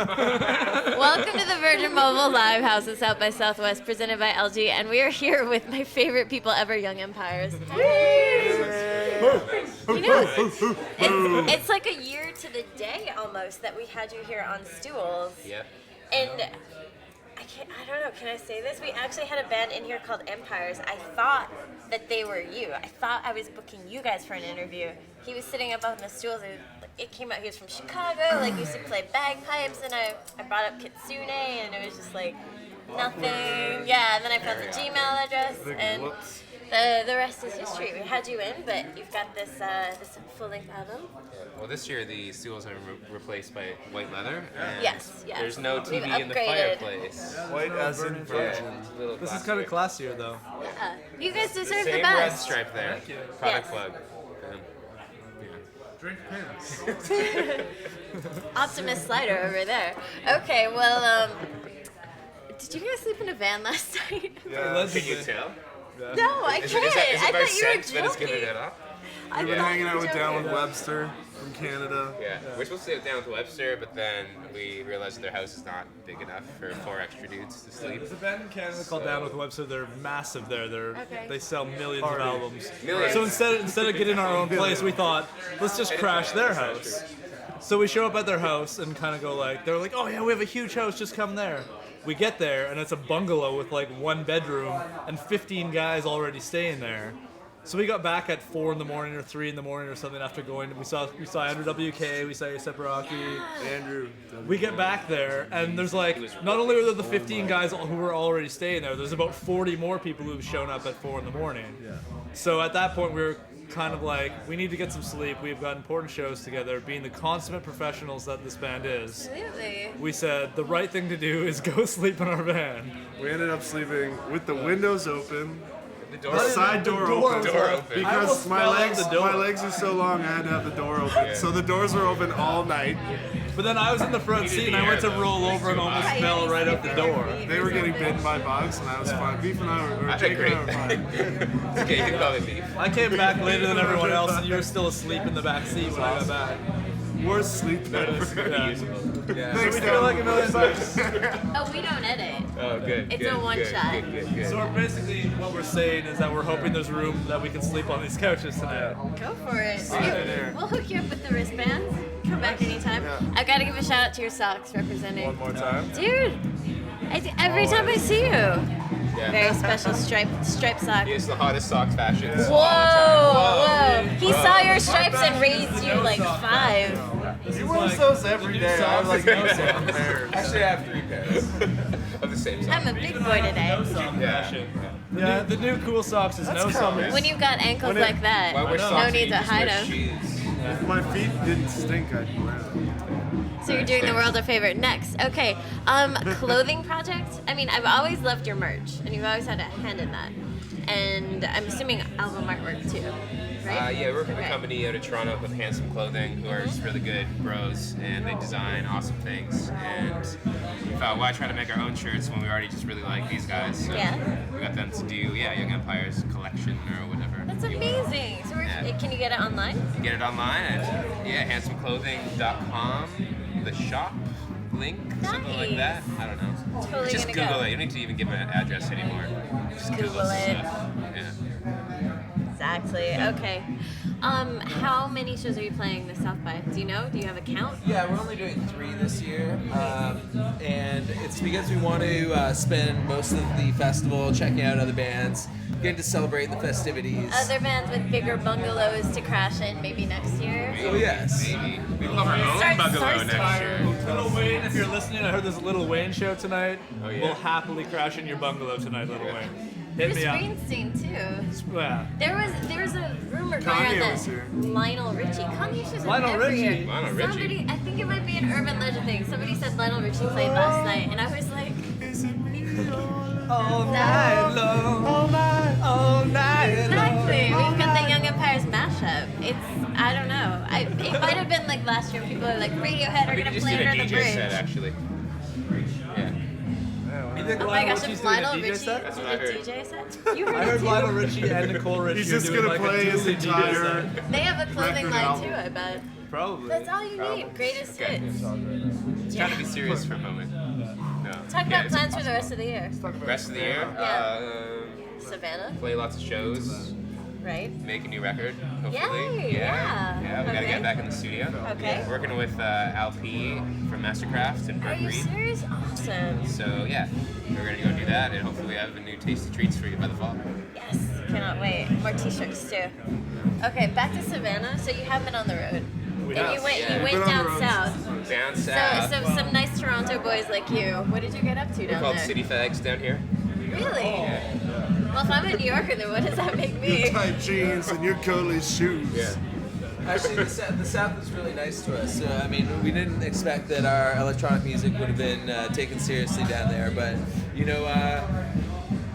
Welcome to the Virgin Mobile LiveHouse at South by Southwest, presented by LG, and we are here with my favorite people ever, Young Empires. You know, it's like a year to the day almost that we had you here on stools. Yep. And I don't know, can I say this? We actually had a band in here called Empires. I thought that they were you. I thought I was booking you guys for an interview. He was sitting up on the stools. It came out, he was from Chicago, like, he used to play bagpipes, and I brought up Kitsune, and it was just like, nothing. Yeah, and then I found the Gmail address, and the rest is history. We had you in, but you've got this full-length album. Well, this year the stools are replaced by white leather. And Yes. There's no TV in the upgraded. fireplace. White as in virgin. This is kind of classier, though. Yeah. You guys deserve the Same red best. stripe there. Thank you. Product Yes. plug. Drink pins. Optimus Slider over there. Okay, well, did you guys sleep in a van last night? Yeah. Can you tell? No, I Is can't. it I by thought you were scent that it's giving joking. it up? I We've been thought hanging you out were with joking. Down Webster from Canada. Yeah. We're supposed to stay down with Webster, but then we realized their house is not big enough for 4 extra dudes to sleep. There's a band in Canada called Down with Webster. They're massive there. Okay. They sell millions of albums. Millions. So instead of getting our own place, we thought, let's just crash their house. So we show up at their house and kind of go like, they're like, oh yeah, we have a huge house, just come there. We get there and it's a bungalow with like 1 bedroom and 15 guys already staying there. So we got back at 4 in the morning or 3 in the morning or something after going. We saw Andrew WK, we saw Yusef Rocky. Andrew. We get back there, and there's like, not only are there the 15 guys who were already staying there, there's about 40 more people who've shown up at 4 in the morning. Yeah. So at that point, we were kind of like, we need to get some sleep. We've got important shows together. Being the consummate professionals that this band is, Absolutely. we said the right thing to do is go sleep in our van. We ended up sleeping with the windows open, The the door. side door open. Door open. Because almost my fell out legs, the door. my legs are so long, I had to have the door open. So the doors were open all night. But then I was in the front seat, and I went to roll over and almost fell right out the door. They were getting bitten by bugs, and that was fun. Beef and I were I did Jake and I great. were fine. Okay, you can call it beef. I came back later than everyone else, and you were still asleep in the back seat when I got back. Worst sleep ever. Yeah. Thanks, We feel like $1 million. Oh, we don't edit. Oh, good. It's good, a one good, shot. Good. So we're basically, what we're saying is that we're hoping there's room that we can sleep on these couches tonight. Go for it. there. We'll hook you up with the wristbands. Come back anytime. Yeah. I gotta give a shout out to your socks representing. One more time. Dude, every time I see you. Yeah. Very special striped sock. He has the hottest sock fashions. Whoa. He saw your stripes and raised you like 5. He wears those every day. I have like no seven pairs. Actually, I have 3 pairs of the same size. I'm a big boy today. Yeah, the new cool socks is no socks. When you've got ankles When it- like that, Why wear know. socks no when need you to just hide wear them. shoes? If my feet didn't stink, I'd wear them. So you're doing the world a favor. Next, okay, clothing project. I mean, I've always loved your merch, and you've always had a hand in that. And I'm assuming album artwork too, right? Yeah, we're a Okay. company out of Toronto with Handsome Clothing, who are just really good bros, and they design awesome things. And we thought, why try to make our own shirts when we already just really like these guys? So Yeah. we got them to do, Young Empires collection or whatever. That's amazing. So can you get it online? You get it online at handsomeclothing.com, the shop link, something like that. I don't know. Totally Just gonna Google go. it. You don't need to even give an address anymore. Just Google it. stuff. Yeah. Exactly. Okay. How many shows are you playing this South by? Do you know? Do you have a count? Yeah, we're only doing 3 this year, and it's because we want to spend most of the festival checking out other bands, getting to celebrate the festivities. Other bands with bigger bungalows to crash in maybe next year? Oh yes. Maybe. We will have our own Start- bungalow start next year. Little Wayne, if you're listening, I heard there's a Little Wayne show tonight. Oh, yeah? We'll happily crash in your bungalow tonight, Little Wayne. Hit Bruce me up. Springsteen too. Yeah. There was a rumor going Kanye on was that here. Lionel Richie. Kanye shows up Lionel every Richie? year. Lionel Richie? Somebody, I think it might be an urban legend thing. Somebody said Lionel Richie played last night, and I was like, All night long. All night exactly. We've got the Young Empires mashup. I don't know. It might have been like last year. People are like, Radiohead are We gonna just play did a under the DJ bridge. set, actually. Yeah. You think Oh my Lionel gosh, Richie's if doing a Lionel DJ Richie set? That's did what I a heard. DJ set, you heard I heard it too? Lionel Richie and Nicole Richie He's are just doing gonna like play a his dueling DJ entire- set. They have a clothing record line album. too, I bet. Probably. That's all you need. Greatest Okay. hits. It's trying to be serious for a moment. No. Talk about plans for the rest of the year. Rest of the year, Savannah, play lots of shows, right? make a new record, hopefully. Yay, yeah. Yeah, we gotta Okay. get back in the studio. Okay. Working with LP from Mastercraft and Are Brett you Reed. serious? Awesome. So yeah, we're gonna go do that, and hopefully have a new tasty treats for you by the fall. Yes, cannot wait. More t-shirts too. Okay, back to Savannah. So you have been on the road. We And have. you went, Yeah. you We've went been on the down road. south. Down So, south, so some nice Toronto boys like you. What did you get up to we're down called there? City Fags down here. Really? Well, if I'm a New Yorker, then what does that make me? Your tight jeans and your curly shoes. Yeah. Actually, the South was really nice to us. I mean, we didn't expect that our electronic music would have been taken seriously down there, but you know,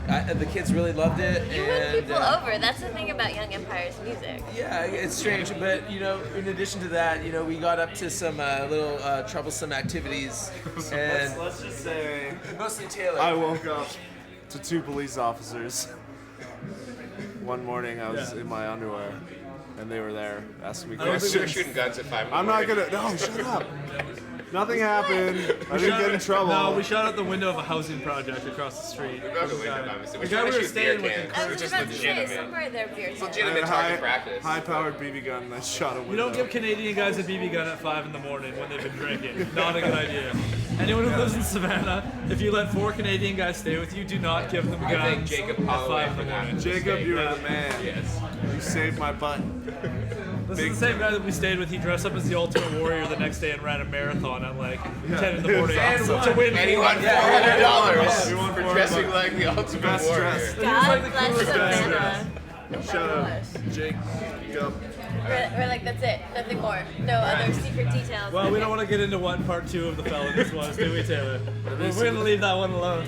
the kids really loved it. You win and, people over. That's the thing about Young Empire's music. Yeah, it's strange, but you know, in addition to that, you know, we got up to some little troublesome activities, and Let's just say mostly Taylor. I woke up to 2 police officers. One morning I was in my underwear and they were there asking me We were questions. shooting guns at 5 in the I'm not morning. gonna. No, shut up. Nothing happened. I didn't get in trouble. No, we shot out the window of a housing project across the street. We broke a window, obviously. The We're guy trying we to were shoot beer staying with cans. I It was was just about to say, legitimate. somewhere there beer cans. Legitimate target practice. High-powered BB gun. And I shot a window. You don't give Canadian guys a BB gun at 5 in the morning when they've been drinking. Not a good idea. Anyone who lives in Savannah, if you let 4 Canadian guys stay with you, do not give them guns I thank Jacob at Holloway 5 in for the that. morning. Jacob, you were the man. Yes. You saved my butt. This is the same guy that we stayed with. He dressed up as the Ultimate Warrior the next day and ran a marathon at like 10 in the morning And to win. And he won Yeah. We $400 won for $400. dressing like the ultimate Best warrior. dressed. God like the bless coolest guy Savannah. Shut up, Jacob. We're like, that's it. Nothing more. No other secret details. Well, we don't want to get into what part 2 of the felonies was, do we, Taylor? We're going to leave that one alone.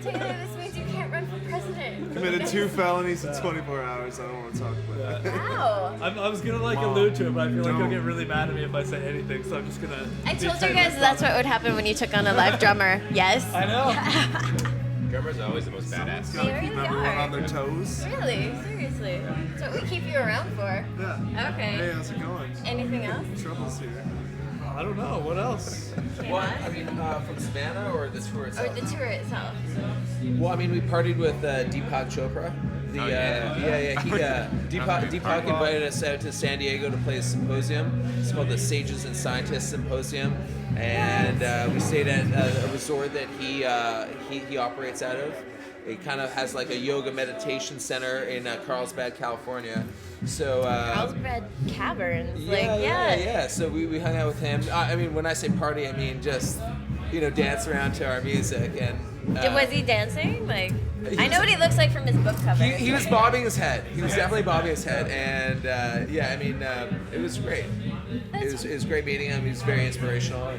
Taylor, this means you can't run for president. Committed 2 felonies in 24 hours. I don't want to talk about that. Wow. I was going to like allude to it, but I feel like he'll get really mad at me if I say anything, so I'm just going to... I told you guys that's what would happen when you took on a live drummer. Yes? I know. Drummers are always the most badass. They really Everyone on are. their toes. Really? Seriously? That's what we keep you around for. Yeah. Hey, Okay. how's it going? Anything else? Trouble's here. I don't know. What else? What? I mean, from Savannah or the tour Or itself? the tour itself. Well, I mean, we partied with Deepak Chopra. Oh, yeah. Deepak invited us out to San Diego to play a symposium. It's called the Sages and Scientists Symposium, and we stayed at a resort that he operates out of. It kind of has like a yoga meditation center in Carlsbad, California. So Carlsbad Caverns. yeah. So we hung out with him. I mean, when I say party, I mean just dance around to our music. And Was he dancing? Like, I know what he looks like from his book cover. he was bobbing his head. He was definitely bobbing his head, and I mean, it was great. It was great meeting him. He was very inspirational.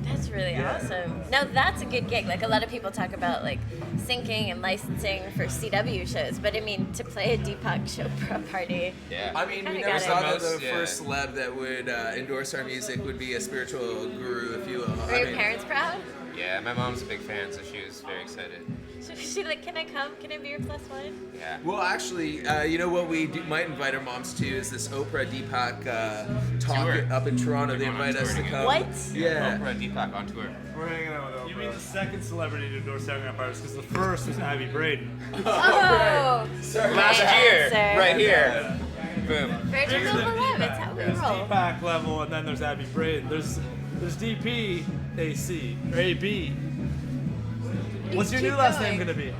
That's really awesome. Now that's a good gig. Like a lot of people talk about like syncing and licensing for CW shows, but I mean to play a Deepak Chopra party. Yeah. I mean, we Kinda never got thought it. that the Yeah. first celeb that would endorse our music would be a spiritual guru, if you will. Were your parents proud? Yeah, my mom's a big fan, so she was very excited. She like, can I come? Can I be your plus one? Yeah. Well, actually, you know what we might invite our moms to is this Oprah Deepak talk Tour. up in Toronto. They're They going on invite us tour to together. come. What? Yeah. Oprah and Deepak on tour. We're hanging out with Oprah. You mean the second celebrity to endorse Young Empires, because the first was Abbey Braden. Oh, Last Right year, answer. right here. Boom. Virgin Mobile Live. It's how we There's roll. Deepak level, and then there's Abbey Braden. There's DP AC or AB. What's your Keep new last going. name gonna be?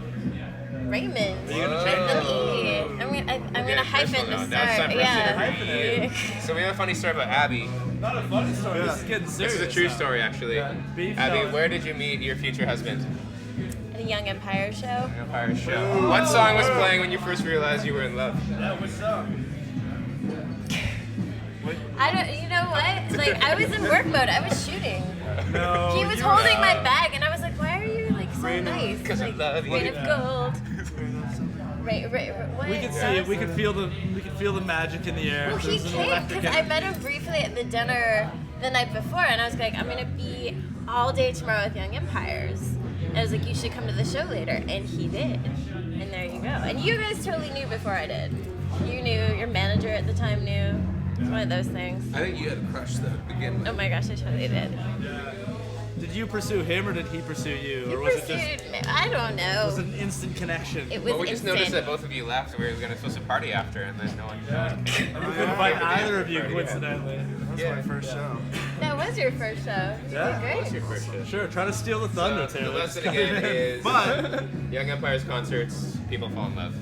Raymond. You're gonna With change an it? E. I'm gonna Yeah, hyphen personal the now. Now it's time start. for us to Yeah. interview. So we have a funny story about Abbey. Not a funny story. This is getting This serious. is a true now. story, actually. Yeah. Beef Abby, salad. where did you meet your future husband? At a Young Empire show. Empire Show. What song was playing when you first realized you were in love? Yeah, what's up? I don't. You know what? Like I was in work mode. I was shooting. No. He was you holding were my not. bag, and I was like, "Why are you like so nice?" 'Cause I like, love you. Rain of gold. What? We could see it. We could feel the magic in the air. Well, he There's an came electric because I energy. met him briefly at the dinner the night before, and I was like, "I'm gonna be all day tomorrow with Young Empires." And I was like, "You should come to the show later," and he did. And there you go. And you guys totally knew before I did. You knew. Your manager at the time knew. It's one of those things. I think you had a crush though to begin with. Oh my gosh, I totally did. Did you pursue him or did he pursue you? You Or was it pursued just me. I don't was know. it an instant connection? It was Well, we just instant. noticed that both of you left, and we were supposed to party after, and then no one came. We couldn't find either of you coincidentally. That's my first show. That was your first show. You Yeah. did great. What's your first show? Sure, try to steal the thunder, So, Taylor. the lesson again is But Young Empires concerts, people fall in love.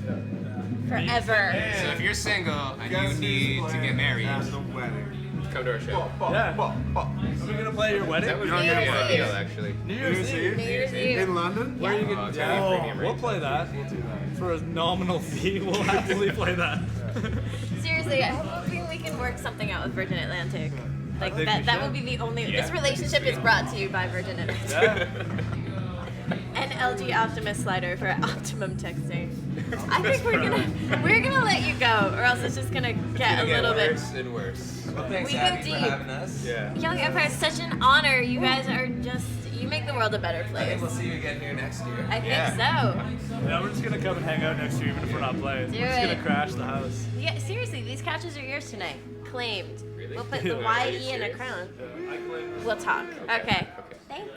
Forever. So if you're single and you guess who's need to playing get married, at the wedding? come to our show. Yeah. Are we gonna play at your wedding? That would You be don't a get good it. deal, actually. New New Year's Eve. New Year's Eve. In London? Where are you Oh, gonna? it's gonna be premium We'll rates. play that. We'll do that. For a nominal fee, we'll happily play that. Seriously, I'm hoping we can work something out with Virgin Atlantic. Like think that. we That should. will be the only. Yeah. This relationship is brought to you by Virgin Atlantic. Yeah. And LG Optimus slider for optimum texting. I think we're gonna let you go, or else it's just gonna get a It'll get little bit. worse and worse. Well, thanks, We go Abby, for deep. having us. Yeah. Young Empire is such an honor. You guys are just. You make the world a better I place. think we'll see you again here next year. I think Yeah. so. Yeah, we're just gonna come and hang out next year, even if we're not playing. Do We're just it. gonna crash the house. Yeah, seriously, these couches are yours tonight. Claimed. Really? We'll put the Are you YE in a serious? crown. I claim We'll talk. Okay. Okay. Thanks.